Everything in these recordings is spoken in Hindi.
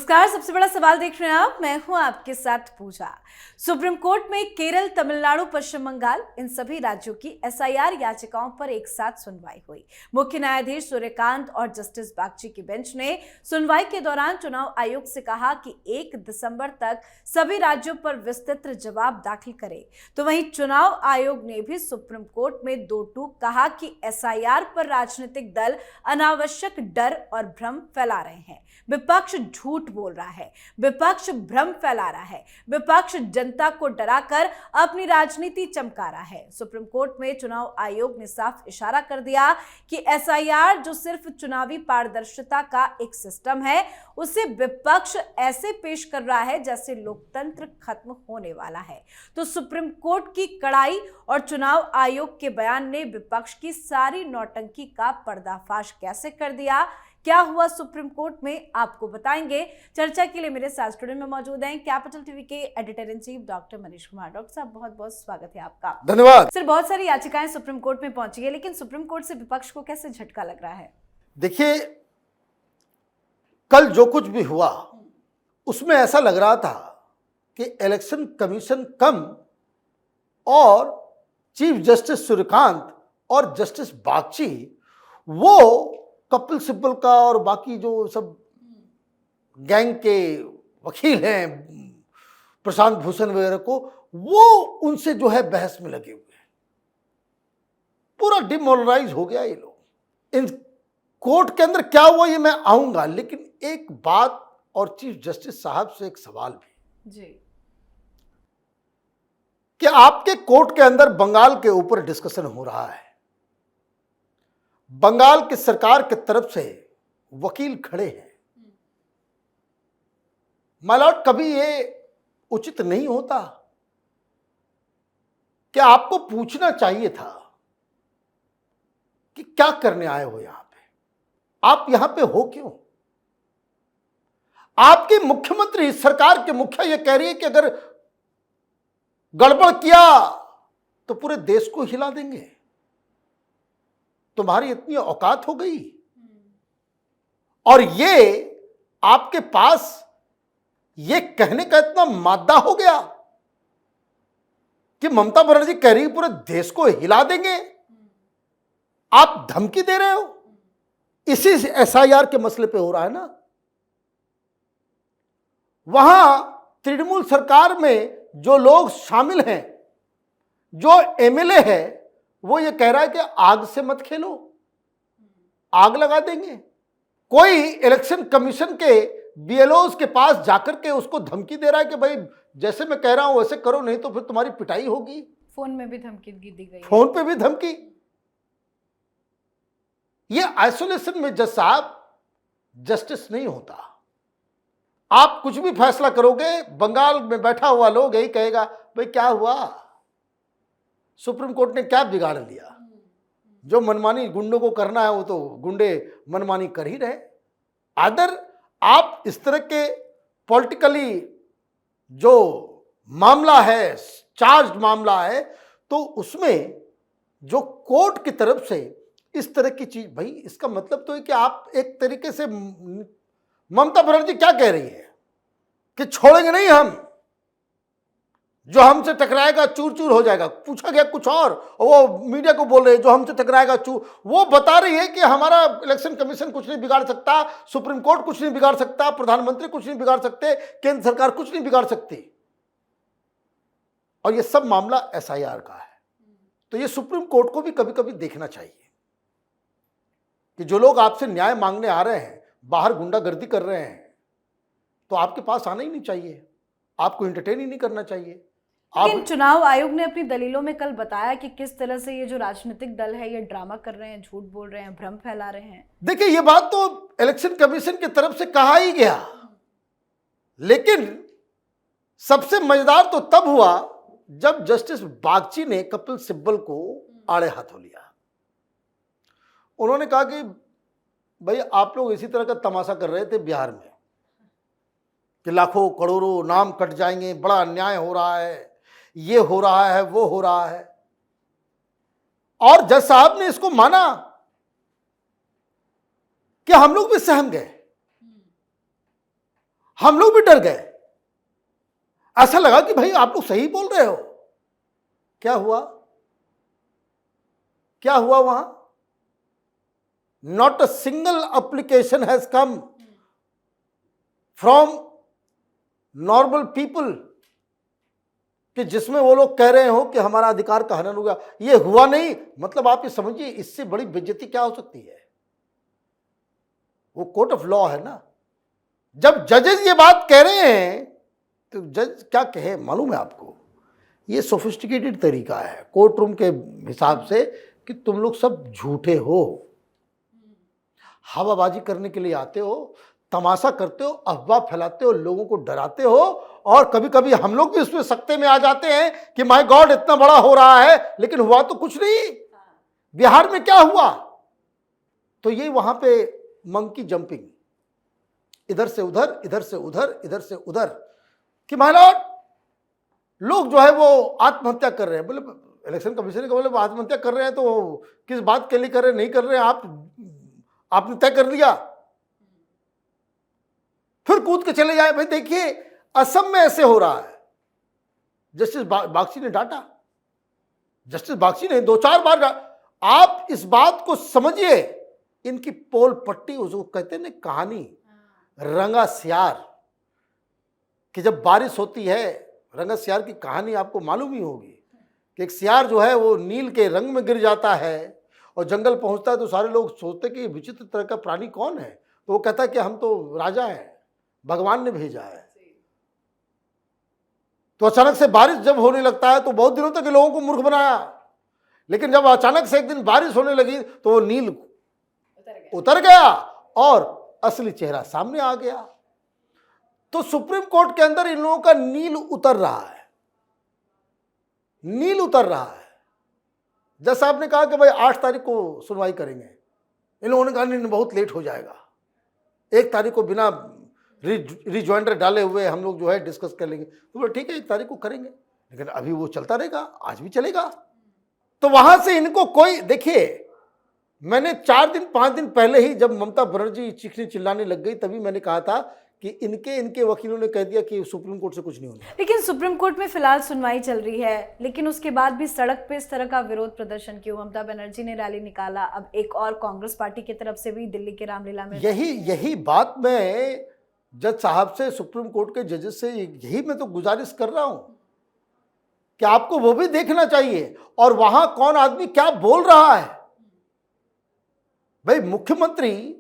नमस्कार। सबसे बड़ा सवाल देख रहे हैं आप, मैं हूं आपके साथ पूजा। सुप्रीम कोर्ट में केरल, तमिलनाडु, पश्चिम बंगाल इन सभी राज्यों की एसआईआर याचिकाओं पर एक साथ सुनवाई हुई। मुख्य न्यायाधीश सूर्यकांत और जस्टिस बागची की बेंच ने सुनवाई के दौरान चुनाव आयोग से कहा कि 1 दिसंबर तक सभी राज्यों पर विस्तृत जवाब दाखिल करे। तो वहीं चुनाव आयोग ने भी सुप्रीम कोर्ट में दो टूक कहा कि एसआईआर पर राजनीतिक दल अनावश्यक डर और भ्रम फैला रहे हैं। विपक्ष झूठ बोल रहा है, विपक्ष भ्रम फैला रहा है, विपक्ष जनता को डराकर अपनी राजनीति चमका रहा है। सुप्रीम कोर्ट में चुनाव आयोग ने साफ इशारा कर दिया कि एसआईआर जो सिर्फ चुनावी पारदर्शिता का एक सिस्टम है, उसे विपक्ष ऐसे पेश कर रहा है जैसे लोकतंत्र खत्म होने वाला है। तो सुप्रीम कोर्ट की कड़ाई और चुनाव आयोग के बयान ने विपक्ष की सारी नौटंकी का पर्दाफाश कैसे कर दिया, क्या हुआ सुप्रीम कोर्ट में, आपको बताएंगे। चर्चा के लिए मेरे साथ स्टूडियो में मौजूद हैं कैपिटल टीवी के editor in chief doctor Manish Kumar. Doctor साहब, बहुत बहुत स्वागत है आपका। धन्यवाद सर, बहुत सारी याचिकाएं सुप्रीम कोर्ट में पहुंची है, लेकिन सुप्रीम कोर्ट से विपक्ष को कैसे झटका लग रहा है? देखिए, कल जो कुछ भी हुआ उसमें ऐसा लग रहा था कि इलेक्शन कमीशन कम और चीफ जस्टिस सूर्यकांत और जस्टिस बागची वो कपिल सिब्बल का और बाकी जो सब गैंग के वकील हैं, प्रशांत भूषण वगैरह को, वो उनसे जो है बहस में लगे हुए हैं। पूरा डिमोरलाइज हो गया ये लोग। इन कोर्ट के अंदर क्या हुआ ये मैं आऊंगा, लेकिन एक बात और चीफ जस्टिस साहब से एक सवाल भी जी कि आपके कोर्ट के अंदर बंगाल के ऊपर डिस्कशन हो रहा है, बंगाल की सरकार की तरफ से वकील खड़े हैं। माय लॉर्ड, कभी ये उचित नहीं होता कि आपको पूछना चाहिए था कि क्या करने आए हो यहां पे, आप यहां पे हो क्यों? आपके मुख्यमंत्री, सरकार के मुखिया ये कह रही है कि अगर गड़बड़ किया तो पूरे देश को हिला देंगे। तुम्हारी इतनी औकात हो गई और ये आपके पास ये कहने का इतना मादा हो गया कि ममता बनर्जी कह रही पूरे देश को हिला देंगे, आप धमकी दे रहे हो। इसी एसआईआर के मसले पे हो रहा है ना। वहां तृणमूल सरकार में जो लोग शामिल हैं, जो एमएलए है, वो ये कह रहा है कि आग से मत खेलो, आग लगा देंगे। कोई इलेक्शन कमीशन के बीएलओज के पास जाकर के उसको धमकी दे रहा है कि भाई जैसे मैं कह रहा हूं वैसे करो, नहीं तो फिर तुम्हारी पिटाई होगी। फोन में भी धमकी दी गई है। फोन पे भी धमकी। ये आइसोलेशन में जज साहब जस्टिस नहीं होता। आप कुछ भी फैसला करोगे, बंगाल में बैठा हुआ लोग यही कहेगा भाई क्या हुआ, सुप्रीम कोर्ट ने क्या बिगाड़ लिया, जो मनमानी गुंडों को करना है वो तो गुंडे मनमानी कर ही रहे। अदर आप इस तरह के पॉलिटिकली जो मामला है, चार्ज मामला है, तो उसमें जो कोर्ट की तरफ से इस तरह की चीज, भाई इसका मतलब तो है कि आप एक तरीके से, ममता बनर्जी क्या कह रही है कि छोड़ेंगे नहीं हम, जो हमसे टकराएगा चूर चूर हो जाएगा। पूछा गया कुछ और वो मीडिया को बोल रहे हैं जो हमसे टकराएगा चूर। वो बता रही है कि हमारा इलेक्शन कमीशन कुछ नहीं बिगाड़ सकता, सुप्रीम कोर्ट कुछ नहीं बिगाड़ सकता, प्रधानमंत्री कुछ नहीं बिगाड़ सकते, केंद्र सरकार कुछ नहीं बिगाड़ सकती। और ये सब मामला एसआईआर का है। तो ये सुप्रीम कोर्ट को भी कभी कभी देखना चाहिए कि जो लोग आपसे न्याय मांगने आ रहे हैं, बाहर गुंडागर्दी कर रहे हैं, तो आपके पास आना ही नहीं चाहिए, आपको एंटरटेन ही नहीं करना चाहिए। लेकिन चुनाव आयोग ने अपनी दलीलों में कल बताया कि किस तरह से ये जो राजनीतिक दल है ये ड्रामा कर रहे हैं, झूठ बोल रहे हैं, भ्रम फैला रहे हैं। देखिए, ये बात तो इलेक्शन कमीशन की तरफ से कहा ही गया, लेकिन सबसे मजेदार तो तब हुआ जब जस्टिस बागची ने कपिल सिब्बल को आड़े हाथों लिया। उन्होंने कहा कि भाई आप लोग इसी तरह का तमाशा कर रहे थे बिहार में कि लाखों करोड़ों नाम कट जाएंगे, बड़ा अन्याय हो रहा है, ये हो रहा है, वो हो रहा है। और जज साहब ने इसको माना कि हम लोग भी सहम गए, हम लोग भी डर गए, ऐसा लगा कि भाई आप लोग सही बोल रहे हो। क्या हुआ? क्या हुआ वहां? Not a single application has come from normal people कि जिसमें वो लोग कह रहे हो कि हमारा अधिकार का हनन होगा। ये हुआ नहीं, मतलब आप ये समझिए इससे बड़ी बेइज्जती क्या हो सकती है। वो कोर्ट ऑफ लॉ है ना। जब जजेस ये बात कह रहे हैं तो जज क्या कहे मालूम है आपको? ये सोफिस्टिकेटेड तरीका है कोर्ट रूम के हिसाब से कि तुम लोग सब झूठे हो, हवाबाजी करने के लिए आते हो, तमाशा करते हो, अफवाह फैलाते हो, लोगों को डराते हो, और कभी कभी हम लोग भी उसमें सकते में आ जाते हैं कि माय गॉड इतना बड़ा हो रहा है, लेकिन हुआ तो कुछ नहीं। बिहार में क्या हुआ? तो ये वहां पे मंकी जंपिंग, इधर से उधर, इधर से उधर, इधर से उधर, कि माय लॉर्ड लोग जो है वो आत्महत्या कर रहे हैं। बोले इलेक्शन कमीशन का, बोले आत्महत्या कर रहे हैं तो किस बात के लिए कर रहे हैं, नहीं कर रहे हैं, आपने तय कर लिया, फिर कूद के चले जाए। भाई देखिए असम में ऐसे हो रहा है। जस्टिस बागची ने डांटा, जस्टिस बागची ने 2-4 बार आप इस बात को समझिए, इनकी पोल पट्टी, उसको कहते हैं ना कहानी रंगा सियार, कि जब बारिश होती है, रंगा सियार की कहानी आपको मालूम ही होगी कि एक सियार जो है वो नील के रंग में गिर जाता है और जंगल पहुंचता है तो सारे लोग सोचते कि विचित्र तरह का प्राणी कौन है, तो वो कहता है कि हम तो राजा हैं, भगवान ने भेजा है। तो अचानक से बारिश जब होने लगता है तो बहुत दिनों तक लोगों को मूर्ख बनाया, लेकिन जब अचानक से एक दिन बारिश होने लगी तो वो नील उतर गया और असली चेहरा सामने आ गया। तो सुप्रीम कोर्ट के अंदर इन लोगों का नील उतर रहा है, नील उतर रहा है। जैसा आपने कहा कि भाई 8 तारीख को सुनवाई करेंगे, इन लोगों ने कहा नहीं बहुत लेट हो जाएगा, 1 तारीख को बिना रिजॉइंडर डाले हुए हम लोग जो है डिस्कस कर लेंगे। तो बोले ठीक है 1 तारीख को करेंगे, लेकिन अभी वो चलता रहेगा, आज भी चलेगा। तो वहां से इनको कोई, देखिए मैंने 4 दिन 5 दिन पहले ही जब ममता बनर्जी चीखने चिल्लाने लग गई तभी मैंने कहा था कि इनके वकीलों ने कह दिया कि सुप्रीम कोर्ट से कुछ नहीं होना। लेकिन सुप्रीम कोर्ट में फिलहाल सुनवाई चल रही है, लेकिन उसके बाद भी सड़क पे इस तरह का विरोध प्रदर्शन क्यों? ममता बनर्जी ने रैली निकाला, अब एक और कांग्रेस पार्टी की तरफ से भी दिल्ली के रामलीला में। यही बात मैं जज साहब से, सुप्रीम कोर्ट के जजेस से यही मैं तो गुजारिश कर रहा हूं कि आपको वो भी देखना चाहिए और वहां कौन आदमी क्या बोल रहा है। भाई मुख्यमंत्री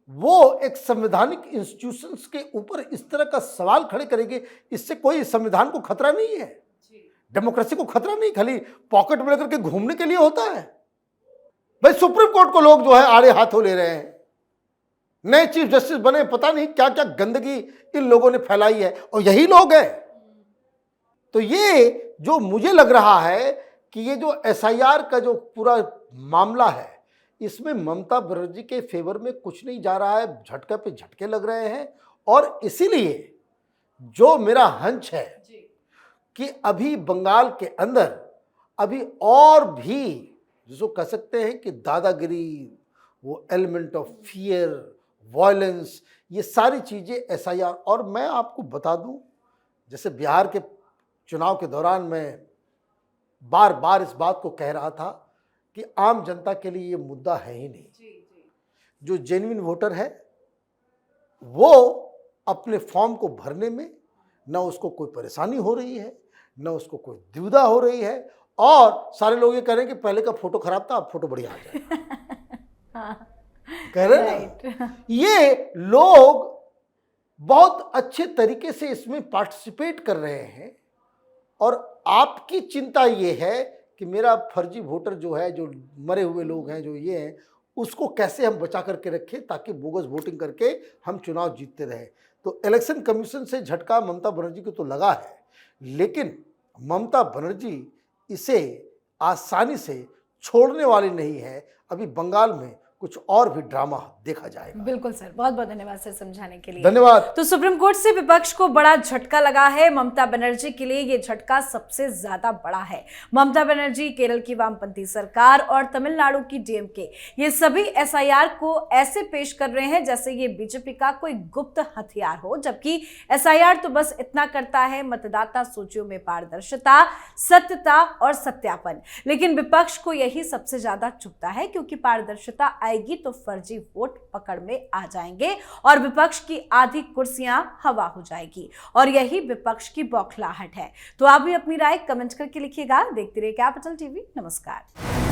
वो एक संवैधानिक इंस्टीट्यूशंस के ऊपर इस तरह का सवाल खड़े करेंगे, इससे कोई संविधान को खतरा नहीं है, डेमोक्रेसी को खतरा नहीं, खाली पॉकेट में लेकर के घूमने के लिए होता है। भाई सुप्रीम कोर्ट को लोग जो है आड़े हाथों ले रहे हैं, नए चीफ जस्टिस बने, पता नहीं क्या क्या गंदगी इन लोगों ने फैलाई है और यही लोग हैं। तो ये जो मुझे लग रहा है कि ये जो एसआईआर का जो पूरा मामला है, इसमें ममता बनर्जी के फेवर में कुछ नहीं जा रहा है, झटके पे झटके लग रहे हैं। और इसीलिए जो मेरा हंच है कि अभी बंगाल के अंदर अभी और भी जिसको कह सकते हैं कि दादागिरी, वो एलिमेंट ऑफ फियर, वायलेंस, ये सारी चीज़ें एसआईआर। और मैं आपको बता दूं, जैसे बिहार के चुनाव के दौरान मैं बार बार इस बात को कह रहा था कि आम जनता के लिए ये मुद्दा है ही नहीं। जो जेन्युइन वोटर है वो अपने फॉर्म को भरने में न उसको कोई परेशानी हो रही है, न उसको कोई दुविधा हो रही है, और सारे लोग ये कह रहे हैं कि पहले का फोटो खराब था, अब फोटो बढ़िया आ जाए। कह रहे हैं ये लोग बहुत अच्छे तरीके से इसमें पार्टिसिपेट कर रहे हैं। और आपकी चिंता ये है कि मेरा फर्जी वोटर जो है, जो मरे हुए लोग हैं, जो ये हैं, उसको कैसे हम बचा करके रखें ताकि बोगस वोटिंग करके हम चुनाव जीतते रहे। तो इलेक्शन कमीशन से झटका ममता बनर्जी को तो लगा है, लेकिन ममता बनर्जी इसे आसानी से छोड़ने वाली नहीं है। अभी बंगाल में कुछ और भी ड्रामा देखा जाएगा। बिल्कुल सर, बहुत बहुत धन्यवाद सर समझाने के लिए। धन्यवाद। तो सुप्रीम कोर्ट से विपक्ष को बड़ा झटका लगा है। ममता बनर्जी के लिए ये झटका सबसे ज्यादा बड़ा है। ममता बनर्जी, केरल की वामपंथी सरकार और तमिलनाडु की डीएमके, ये सभी एसआईआर को ऐसे पेश कर रहे हैं जैसे ये बीजेपी का कोई गुप्त हथियार हो, जबकि एसआईआर तो बस इतना करता है मतदाता सूचियों में पारदर्शिता, सत्यता और सत्यापन। लेकिन विपक्ष को यही सबसे ज्यादा चुभता है, क्योंकि पारदर्शिता आएगी तो फर्जी वोट पकड़ में आ जाएंगे और विपक्ष की आधी कुर्सियां हवा हो जाएगी, और यही विपक्ष की बौखलाहट है। तो आप भी अपनी राय कमेंट करके लिखिएगा। देखते रहिए कैपिटल टीवी। नमस्कार।